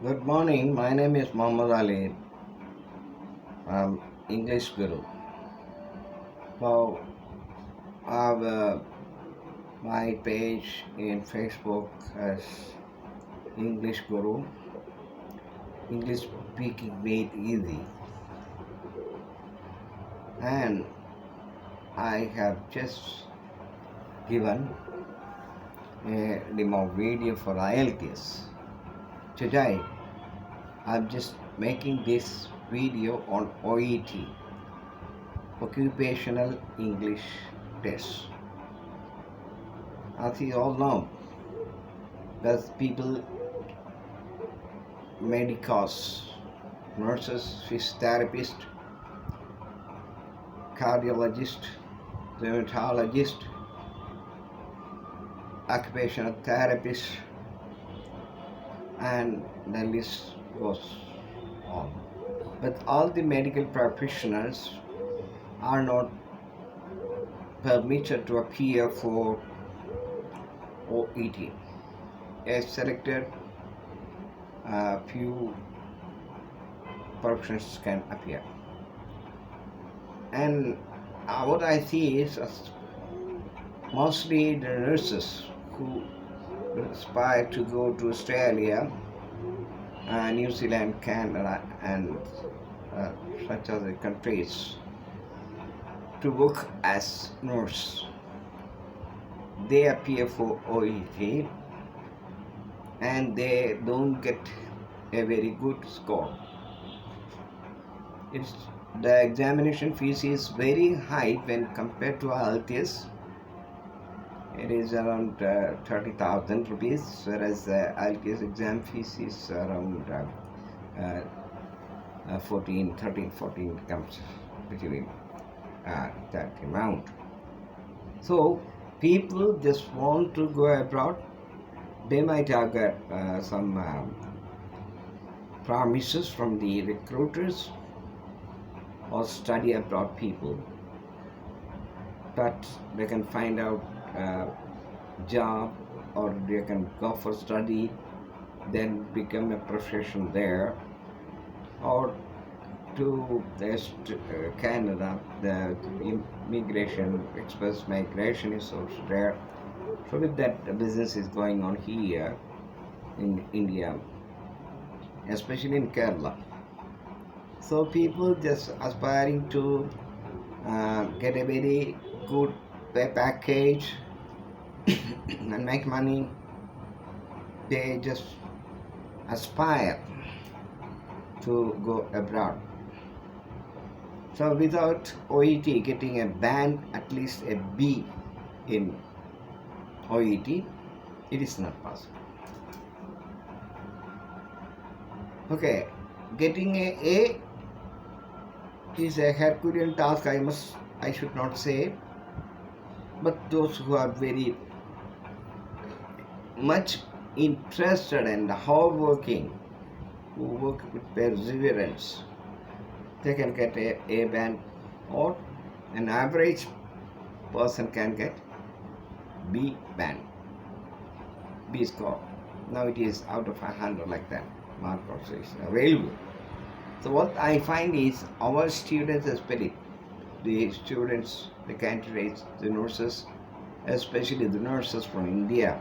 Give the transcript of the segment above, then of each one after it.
Good morning. My name is Muhammad Ali. I'm English Guru. So I have my page in Facebook as English Guru. English speaking made easy, and I have just given a demo video for IELTS. Today, I'm just making this video on OET, Occupational English Test. As you all know, there's people, medicos, nurses, physiotherapists, cardiologist, dermatologist, occupational therapist, and the list goes on. But all the medical professionals are not permitted to appear for OET. A selected few professions can appear. And what I see is mostly the nurses who aspire to go to Australia, New Zealand, Canada, and such other countries to work as nurse. They appear for OET and they don't get a very good score. It's the examination fees is very high when compared to IELTS. It is around 30,000 rupees, whereas the IELTS exam fees is around 13, 14 comes between that amount. So people just want to go abroad. They might have got some promises from the recruiters or study abroad people, but they can find out job or they can go for study, then become a profession there, or to Canada. The immigration, express migration is also there. So with that, the business is going on here in India, especially in Kerala. So people just aspiring to get a very good pay package and make money. They just aspire to go abroad. So without OET getting a band, at least a B in OET, it is not possible. Okay, getting a is a Herculean task, I should not say, but those who are very much interested and hardworking, who work with perseverance, they can get a band, or an average person can get B band, B score. Now it is out of 100 like that. Mark also is available. So what I find is our students, especially the students, the candidates, the nurses, especially the nurses from India,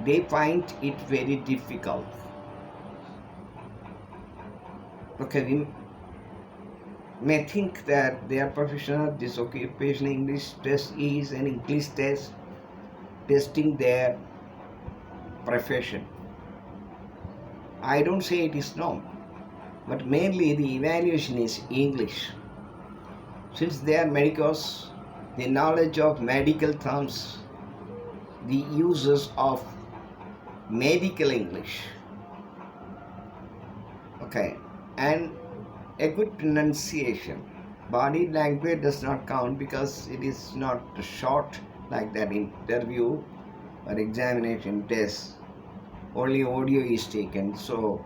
they find it very difficult. Okay, we may think that they are professional. This occupational English test is an English test testing their profession. I don't say it is not, but mainly the evaluation is English. Since they are medicos, the knowledge of medical terms, the uses of medical English, okay, and a good pronunciation. Body language does not count because it is not short like that interview or examination test. Only audio is taken, so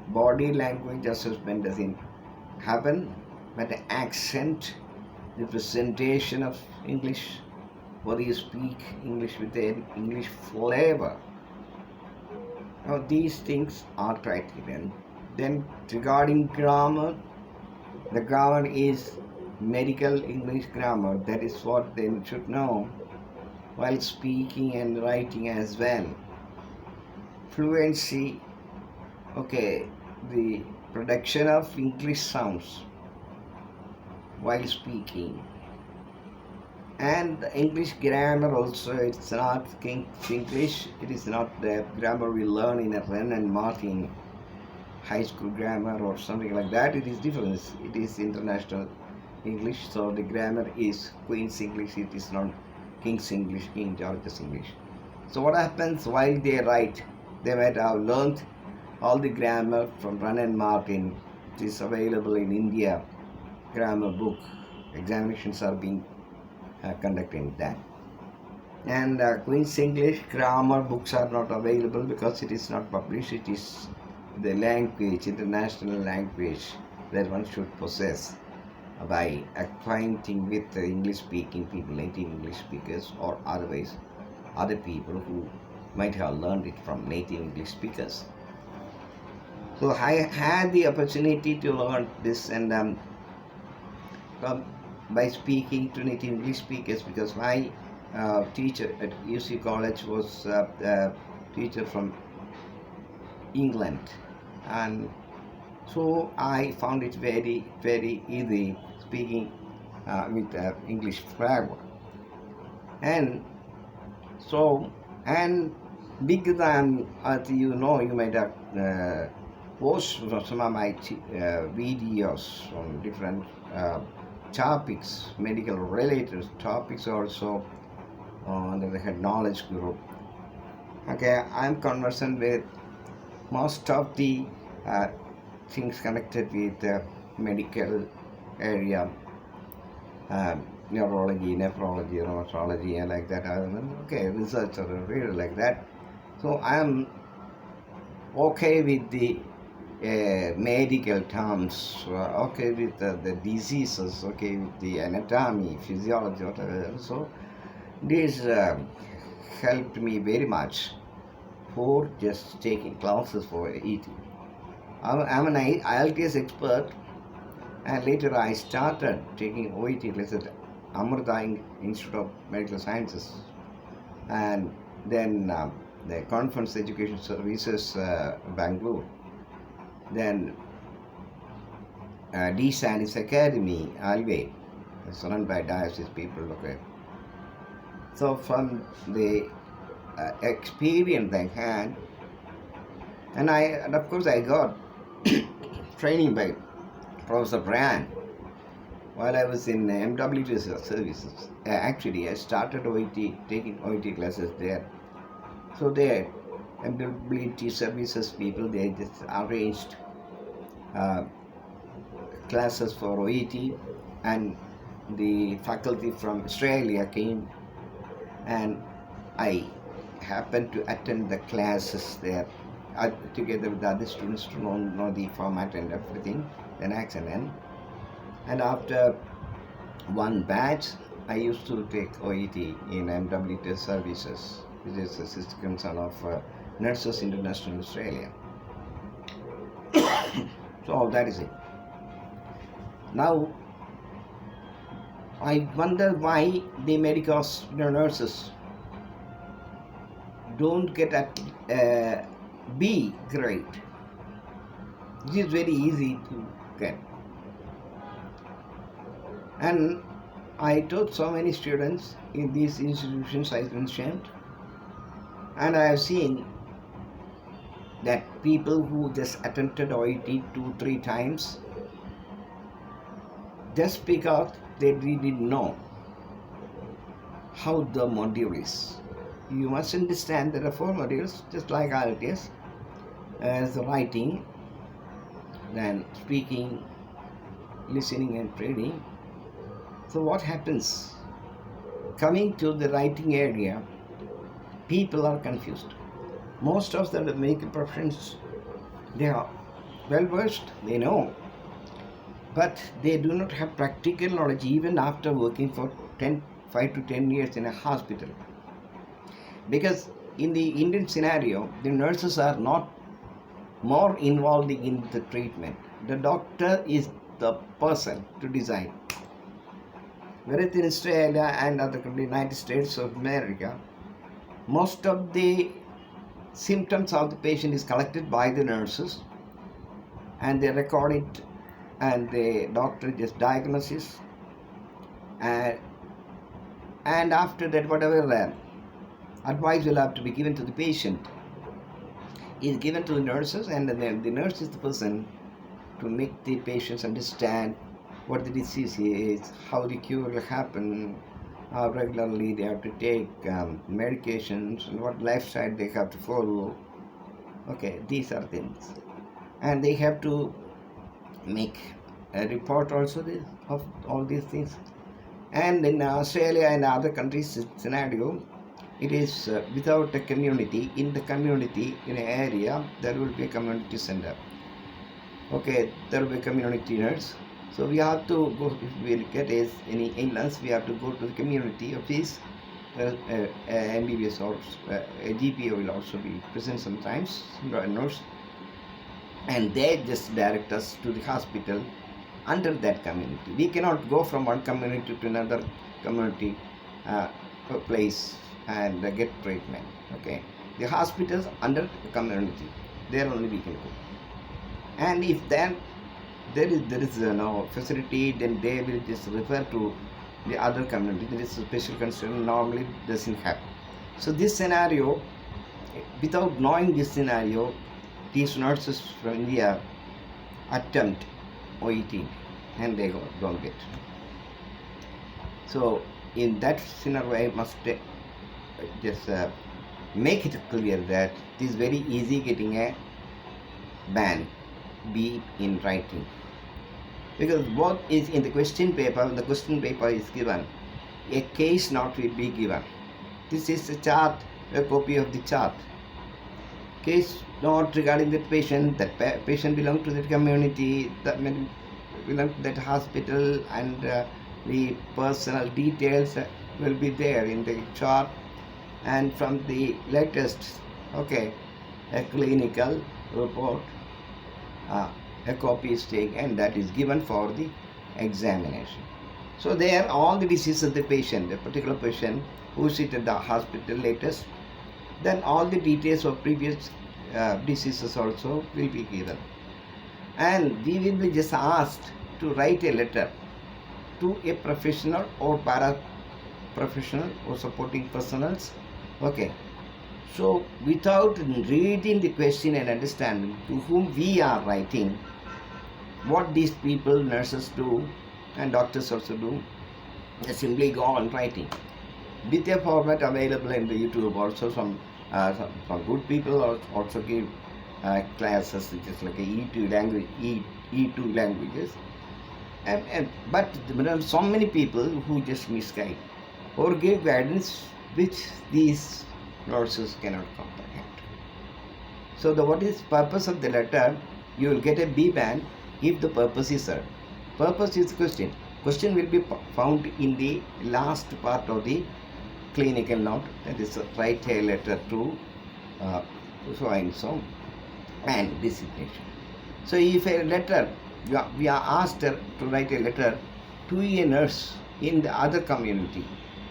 body language assessment doesn't happen, but the accent, the presentation of English, whether you speak English with an English flavor, Now, these things are criterion. Then regarding grammar, the grammar is medical English grammar. That is what they should know while speaking and writing as well. Fluency, okay, the production of English sounds while speaking. And the English grammar also, it's not King's English, it is not the grammar we learn in a Wren and Martin high school grammar or something like that. It is different. It is international English, so the grammar is Queen's English, it is not King's English, King George's English. So what happens while they write, they might have learned all the grammar from Wren and Martin. It is available in India, grammar book. Examinations are being conducted in that. And Queen's English grammar books are not available because it is not published. It is the language, international language that one should possess by acquainting with the English speaking people, native English speakers, or otherwise other people who might have learned it from native English speakers. So I had the opportunity to learn this, and by speaking to native English speakers, because my teacher at UC College was a teacher from England, and so I found it very, very easy speaking with English grammar. And so, and because as you know, you might have watched some of my videos on different topics, medical related topics also under the head knowledge group. Okay, I'm conversant with most of the things connected with the medical area, neurology, nephrology, rheumatology, and like that. Okay, research or really like that. So I am okay with the medical terms, okay with the diseases, okay with the anatomy, physiology, whatever. So this helped me very much for just taking classes for OET. I'm an IELTS expert, and later I started taking OET classes at Amrita Institute of Medical Sciences, and then the Conference Education Services, Bangalore. Then D. Sandys Academy, Alway, it's run by diocese people. Okay. So from the experience I had, and of course I got training by Professor Brand while I was in MWT services. Actually, I started taking OET classes there. So there, MWT services people, they just arranged classes for OET, and the faculty from Australia came, and I happened to attend the classes there together with the other students to know the format and everything, the NACS and N. And after one batch, I used to take OET in MWT services, which is the sister concern of Nurses International Australia. So that is it. Now, I wonder why the medical nurses don't get at B grade. It is very easy to get. And I taught so many students in these institutions I mentioned, and I have seen that people who just attempted OET 2-3 times, just because they didn't know how the module is. You must understand there are 4 modules, just like IELTS, as writing, then speaking, listening and reading. So what happens? Coming to the writing area, people are confused. Most of the medical professions, they are well versed, they know, but they do not have practical knowledge even after working for 5 to 10 years in a hospital. Because in the Indian scenario, the nurses are not more involved in the treatment. The doctor is the person to decide. Whereas in Australia and other countries, United States of America, most of the symptoms of the patient is collected by the nurses, and they record it, and the doctor just diagnoses, and after that whatever advice will have to be given to the patient is given to the nurses, and then the nurse is the person to make the patients understand what the disease is, how the cure will happen, how regularly they have to take medications, and what lifestyle they have to follow. Okay, these are things, and they have to make a report also of all these things. And in Australia and other countries scenario, it is without a community. In the community, in an area, there will be a community center. Okay, there will be a community nurse. So we have to go, if we get any illness, we have to go to the community office. MBBS or a GPO will also be present sometimes, nurse, and they just direct us to the hospital under that community. We cannot go from one community to another community place and get treatment. Okay, the hospitals under the community, there only we can go. And if then there is no facility, then they will just refer to the other community. There is a special concern normally doesn't happen. So this scenario, without knowing this scenario, these nurses from India attempt OET and they don't get. So in that scenario, I must just make it clear that it is very easy getting a ban B in writing, because what is in the question paper, when the question paper is given, a case note will be given. This is a chart, a copy of the chart. Case note regarding that patient, patient belongs to that community, that belongs to that hospital, and the personal details will be there in the chart. And from the latest, okay, a clinical report, a copy is taken and that is given for the examination. So there all the diseases of the patient, the particular patient who is at the hospital latest, then all the details of previous diseases also will be given. And we will be just asked to write a letter to a professional or para-professional or supporting personals. Okay. So without reading the question and understanding to whom we are writing, what these people, nurses do and doctors also do, they simply go on writing. With a format available in the YouTube also, some good people also give classes just like E2 language, E2 languages. But there are so many people who just misguide or give guidance which these nurses cannot comprehend. So what is purpose of the letter? You will get a B band if the purpose is served. Purpose is question. Question will be found in the last part of the clinical note. That is, write a letter to so and so and designation. So if a letter, we are asked to write a letter to a nurse in the other community,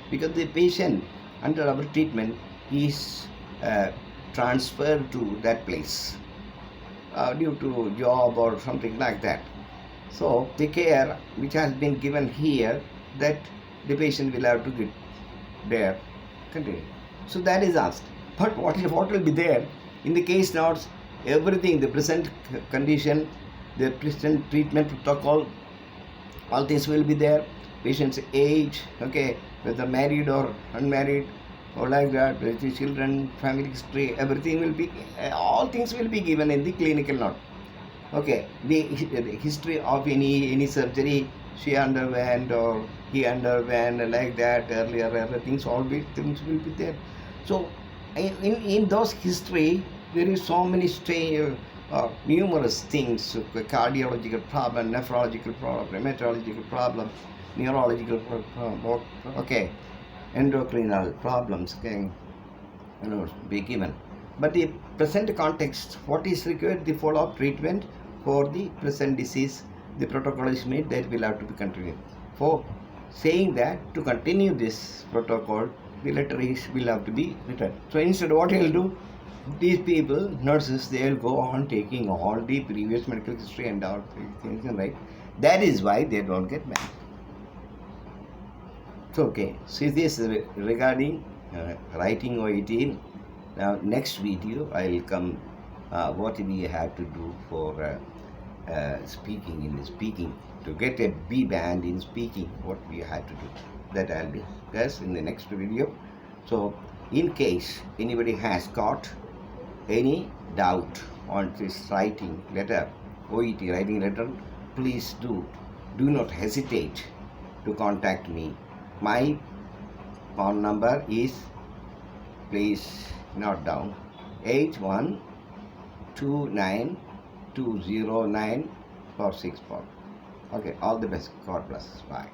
because the patient under our treatment is transferred to that place due to job or something like that. So the care which has been given here, that the patient will have to get there, continue. So that is asked. But what will be there in the case notes? Everything, the present condition, the present treatment protocol, all things will be there. Patient's age, okay, whether married or unmarried, or like that, with the children, family history, everything will be, all things will be given in the clinical note. Okay, the history of any surgery she underwent or he underwent, like that earlier, everything, all things will be there. So in those history, there is so many numerous things, cardiological problem, nephrological problem, hematological problem, neurological problem, okay, endocrinal problems, okay, be given. But the present context, what is required, the follow-up treatment for the present disease, the protocol is made, that will have to be continued. For saying that to continue this protocol, the letter will have to be written. So instead, what he will do, these people, nurses, they will go on taking all the previous medical history and all things, right? That is why they don't get back. So, okay, so this is regarding writing OET. Now, next video, I will come what we have to do for speaking, to get a B band in speaking, what we have to do. That I'll discuss in the next video. So, in case anybody has got any doubt on this writing letter, OET writing letter, please do not hesitate to contact me. My phone number is, please note down, 8129209464. Okay, all the best. God bless. Bye.